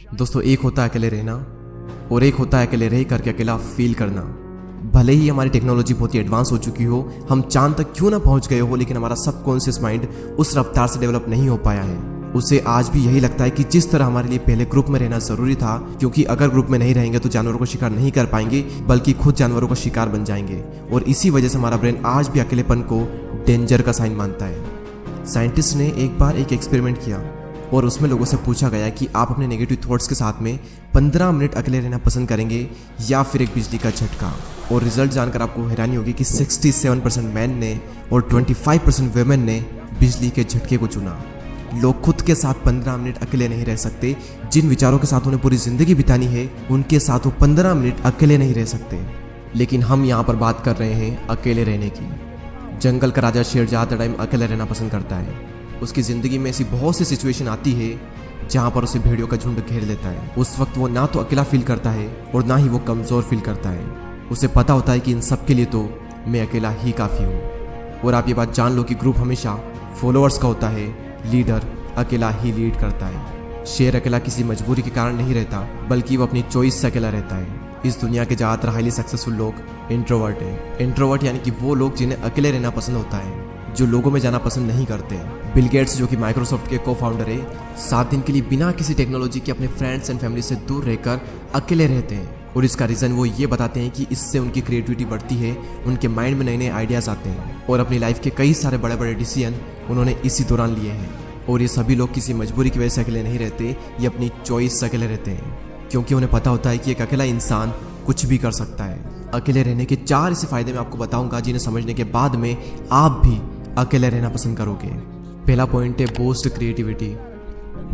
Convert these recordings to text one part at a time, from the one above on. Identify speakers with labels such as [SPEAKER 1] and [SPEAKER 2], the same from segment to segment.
[SPEAKER 1] दोस्तों, एक होता है अकेले रहना और एक होता है अकेले रह करके अकेला फील करना। भले ही हमारी टेक्नोलॉजी बहुत ही एडवांस हो चुकी हो, हम चांद तक क्यों ना पहुंच गए हो, लेकिन हमारा सबकॉन्शियस माइंड उस रफ्तार से डेवलप नहीं हो पाया है। उसे आज भी यही लगता है कि जिस तरह हमारे लिए पहले ग्रुप में रहना जरूरी था, क्योंकि अगर ग्रुप में नहीं रहेंगे तो जानवरों को शिकार नहीं कर पाएंगे बल्कि खुद जानवरों का शिकार बन जाएंगे। और इसी वजह से हमारा ब्रेन आज भी अकेलेपन को डेंजर का साइन मानता है। साइंटिस्ट ने एक बार एक एक्सपेरिमेंट किया और उसमें लोगों से पूछा गया कि आप अपने नेगेटिव थॉट्स के साथ में 15 मिनट अकेले रहना पसंद करेंगे या फिर एक बिजली का झटका। और रिजल्ट जानकर आपको हैरानी होगी कि 67% मैन ने और 25% वुमेन ने बिजली के झटके को चुना। लोग खुद के साथ 15 मिनट अकेले नहीं रह सकते। जिन विचारों के साथ उन्हें पूरी जिंदगी बितानी है, उनके साथ वो 15 मिनट अकेले नहीं रह सकते। लेकिन हम यहाँ पर बात कर रहे हैं अकेले रहने की। जंगल का राजा शेर ज़्यादा टाइम अकेले रहना पसंद करता है। उसकी ज़िंदगी में ऐसी बहुत सी सिचुएशन आती है जहाँ पर उसे भेड़ियों का झुंड घेर लेता है। उस वक्त वो ना तो अकेला फील करता है और ना ही वो कमज़ोर फील करता है। उसे पता होता है कि इन सब के लिए तो मैं अकेला ही काफ़ी हूँ। और आप ये बात जान लो कि ग्रुप हमेशा फॉलोअर्स का होता है, लीडर अकेला ही लीड करता है। शेर अकेला किसी मजबूरी के कारण नहीं रहता, बल्कि वो अपनी चॉइस से अकेला रहता है। इस दुनिया के ज़्यादातर हाईली सक्सेसफुल लोग इंट्रोवर्ट हैं। इंट्रोवर्ट यानी कि वो लोग जिन्हें अकेले रहना पसंद होता है, जो लोगों में जाना पसंद नहीं करते। बिल गेट्स, जो कि माइक्रोसॉफ्ट के को फाउंडर है, 7 दिन के लिए बिना किसी टेक्नोलॉजी के अपने फ्रेंड्स एंड फैमिली से दूर रहकर अकेले रहते हैं। और इसका रीज़न वो ये बताते हैं कि इससे उनकी क्रिएटिविटी बढ़ती है, उनके माइंड में नए नए आइडियाज़ आते हैं और अपनी लाइफ के कई सारे बड़े बड़े डिसीजन उन्होंने इसी दौरान लिए हैं। और ये सभी लोग किसी मजबूरी की वजह से अकेले नहीं रहते, ये अपनी चॉइस से अकेले रहते हैं, क्योंकि उन्हें पता होता है कि एक अकेला इंसान कुछ भी कर सकता है। अकेले रहने के 4 ऐसे फायदे मैं आपको बताऊंगा जिन्हें समझने के बाद में आप भी अकेले रहना पसंद करोगे। पहला पॉइंट है बूस्ट क्रिएटिविटी।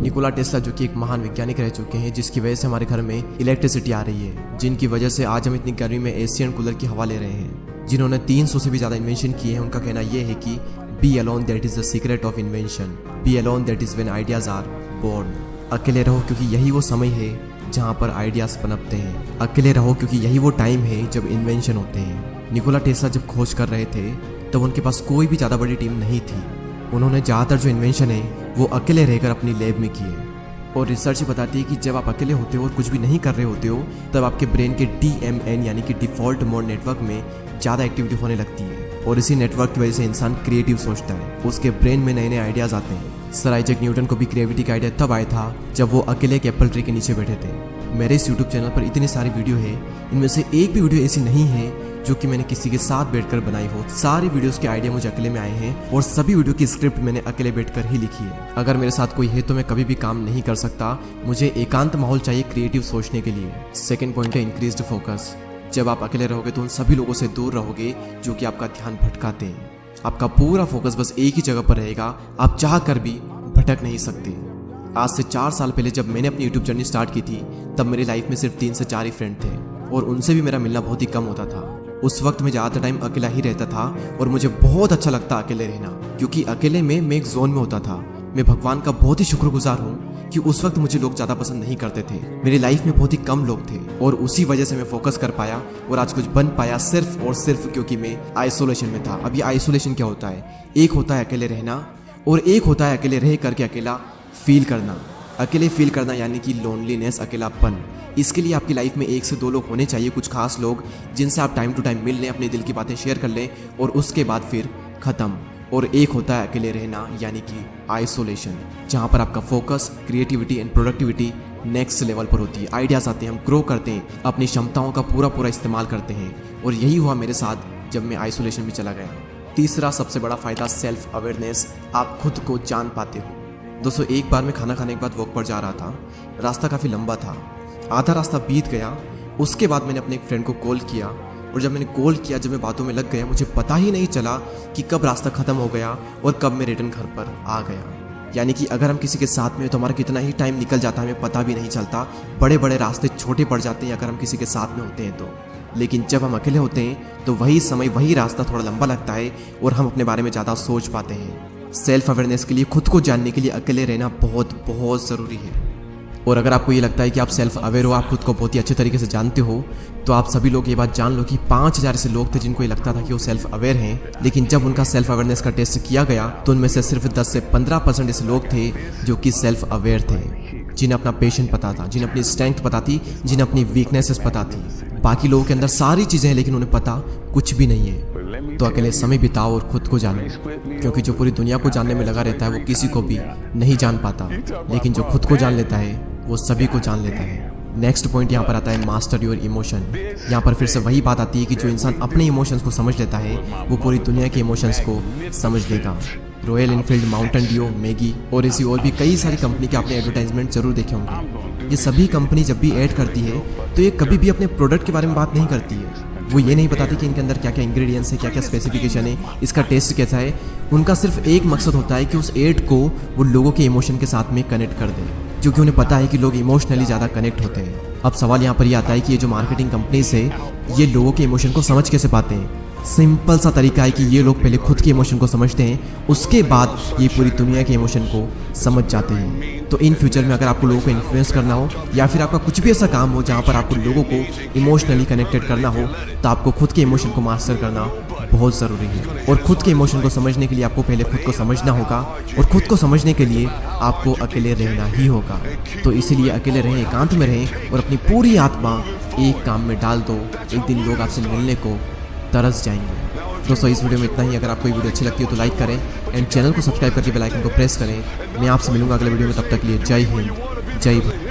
[SPEAKER 1] निकोला टेस्ला, जो कि एक महान वैज्ञानिक रह चुके हैं, जिसकी वजह से हमारे घर में इलेक्ट्रिसिटी आ रही है, जिनकी वजह से आज हम इतनी गर्मी में एशियन कूलर की हवा ले रहे हैं, जिन्होंने 300 से भी ज़्यादा इन्वेंशन किए हैं। उनका कहना यह है कि be alone that is the secret of invention, be alone that is when ideas are born. अकेले रहो क्योंकि यही वो समय है जहाँ पर आइडियाज़ पनपते हैं। अकेले रहो क्योंकि यही वो टाइम है जब इन्वेंशन होते हैं। निकोला टेस्ला जब खोज कर रहे थे तब उनके पास कोई भी ज़्यादा बड़ी टीम नहीं थी। उन्होंने ज़्यादातर जो इन्वेंशन है वो अकेले रहकर अपनी लैब में किए। और रिसर्च बताती है कि जब आप अकेले होते हो और कुछ भी नहीं कर रहे होते हो, तब आपके ब्रेन के DMN यानी कि डिफ़ॉल्ट मोड नेटवर्क में ज़्यादा एक्टिविटी होने लगती है। और इसी नेटवर्क की वजह से इंसान क्रिएटिव सोचता है, उसके ब्रेन में नए नए आइडियाज़ आते हैं। सर आइजैक न्यूटन को भी क्रिएटिविटी का आइडिया तब आया था जब वो अकेले एक एप्पल ट्री के नीचे बैठे थे। मेरे इस यूट्यूब चैनल पर इतनी सारी वीडियो है, इनमें से एक भी वीडियो ऐसी नहीं है जो कि मैंने किसी के साथ बैठकर बनाई हो। सारी वीडियोस के आइडिया मुझे अकेले में आए हैं और सभी वीडियो की स्क्रिप्ट मैंने अकेले बैठकर ही लिखी है। अगर मेरे साथ कोई है तो मैं कभी भी काम नहीं कर सकता। मुझे एकांत माहौल चाहिए क्रिएटिव सोचने के लिए। सेकंड पॉइंट है इंक्रीज्ड फोकस। जब आप अकेले रहोगे तो उन सभी लोगों से दूर रहोगे जो कि आपका ध्यान भटकाते हैं। आपका पूरा फोकस बस एक ही जगह पर रहेगा, आप चाह कर भी भटक नहीं सकते। आज से 4 साल पहले जब मैंने अपनी यूट्यूब जर्नी स्टार्ट की थी, तब मेरी लाइफ में सिर्फ 3 से 4 ही फ्रेंड थे और उनसे भी मेरा मिलना बहुत ही कम होता था। उस वक्त मैं ज़्यादातर टाइम अकेला ही रहता था और मुझे बहुत अच्छा लगता अकेले रहना, क्योंकि अकेले में मैं एक जोन में होता था। मैं भगवान का बहुत ही शुक्रगुजार हूँ कि उस वक्त मुझे लोग ज़्यादा पसंद नहीं करते थे। मेरी लाइफ में बहुत ही कम लोग थे और उसी वजह से मैं फोकस कर पाया और आज कुछ बन पाया, सिर्फ और सिर्फ क्योंकि मैं आइसोलेशन में था। अब ये आइसोलेशन क्या होता है? एक होता है अकेले रहना और एक होता है अकेले रह करके अकेला फील करना। अकेले फील करना यानी कि लोनलीनेस, अकेलापन। इसके लिए आपकी लाइफ में 1 से 2 लोग होने चाहिए, कुछ खास लोग जिनसे आप टाइम टू टाइम मिल लें, अपने दिल की बातें शेयर कर लें और उसके बाद फिर ख़त्म। और एक होता है अकेले रहना यानी कि आइसोलेशन, जहाँ पर आपका focus, creativity and productivity next level पर होती है। आइडियाज़ आते हैं, हम ग्रो करते हैं, अपनी क्षमताओं का पूरा इस्तेमाल करते हैं। और यही हुआ मेरे साथ जब मैं आइसोलेशन में चला गया। तीसरा सबसे बड़ा फ़ायदा सेल्फ अवेयरनेस। आप खुद को जान पाते हो। दोस्तों, एक बार मैं खाना खाने के बाद वॉक पर जा रहा था। रास्ता काफ़ी लंबा था, आधा रास्ता बीत गया। उसके बाद मैंने अपने एक फ्रेंड को कॉल किया और जब मैंने कॉल किया, जब मैं बातों में लग गया, मुझे पता ही नहीं चला कि कब रास्ता ख़त्म हो गया और कब मैं रिटर्न घर पर आ गया। यानी कि अगर हम किसी के साथ में हो तो हमारा कितना ही टाइम निकल जाता है, हमें पता भी नहीं चलता। बड़े बड़े रास्ते छोटे पड़ जाते हैं अगर हम किसी के साथ में होते हैं तो। लेकिन जब हम अकेले होते हैं तो वही समय, वही रास्ता थोड़ा लंबा लगता है और हम अपने बारे में ज़्यादा सोच पाते हैं। सेल्फ अवेयरनेस के लिए, खुद को जानने के लिए अकेले रहना बहुत ज़रूरी है। और अगर आपको ये लगता है कि आप सेल्फ अवेयर हो, आप खुद को बहुत ही अच्छे तरीके से जानते हो, तो आप सभी लोग ये बात जान लो कि 5000 ऐसे लोग थे जिनको ये लगता था कि वो सेल्फ अवेयर हैं, लेकिन जब उनका सेल्फ अवेयरनेस का टेस्ट किया गया तो उनमें से सिर्फ 10 से 15% ऐसे लोग थे जो कि सेल्फ अवेयर थे। जिन्हें अपना पेशेंट पता था, जिन्हें अपनी स्ट्रेंथ पता थी, जिन्हें अपनी वीकनेसेस पता थी। बाकी लोगों के अंदर सारी चीज़ें हैं लेकिन उन्हें पता कुछ भी नहीं है। तो अकेले समय बिताओ और खुद को जानो, क्योंकि जो पूरी दुनिया को जानने में लगा रहता है वो किसी को भी नहीं जान पाता, लेकिन जो खुद को जान लेता है वो सभी को जान लेता है। नेक्स्ट पॉइंट यहाँ पर आता है मास्टर योर इमोशन। यहाँ पर फिर से वही बात आती है कि जो इंसान अपने इमोशंस को समझ लेता है वो पूरी दुनिया के इमोशंस को समझ लेगा। Royal Enfield, Mountain Dew, Maggi और ऐसी और भी कई सारी कंपनी के आपने एडवर्टाइजमेंट जरूर देखे होंगे। ये सभी कंपनी जब भी ऐड करती है तो ये कभी भी अपने प्रोडक्ट के बारे में बात नहीं करती है। वो ये नहीं बताती कि इनके अंदर क्या क्या इंग्रेडिएंट्स है, क्या क्या स्पेसिफिकेशन है, इसका टेस्ट कैसा है। उनका सिर्फ एक मकसद होता है कि उस ऐड को वो लोगों के इमोशन के साथ में कनेक्ट कर दे, क्योंकि उन्हें पता है कि लोग इमोशनली ज़्यादा कनेक्ट होते हैं। अब सवाल यहाँ पर ये आता है कि ये जो मार्केटिंग कंपनीज है ये लोगों के इमोशन को समझ कैसे पाते हैं। सिंपल सा तरीका है कि ये लोग पहले खुद के इमोशन को समझते हैं, उसके बाद ये पूरी दुनिया के इमोशन को समझ जाते हैं। तो इन फ्यूचर में अगर आपको लोगों को इन्फ्लुएंस करना हो या फिर आपका कुछ भी ऐसा काम हो जहाँ पर आपको लोगों को इमोशनली कनेक्टेड करना हो, तो आपको खुद के इमोशन को मास्टर करना बहुत ज़रूरी है। और खुद के इमोशन को समझने के लिए आपको पहले खुद को समझना होगा, और खुद को समझने के लिए आपको अकेले रहना ही होगा। तो इसीलिए अकेले रहें, एकांत में रहें और अपनी पूरी आत्मा एक काम में डाल दो। एक दिन लोग आपसे मिलने को तरस जाएंगे। दोस्तों इस वीडियो में इतना ही। अगर आपको ये वीडियो अच्छी लगती है तो लाइक करें एंड चैनल को सब्सक्राइब करके बेल आइकन को प्रेस करें। मैं आपसे मिलूंगा अगले वीडियो में, तब तक के लिए जय हिंद, जय भारत।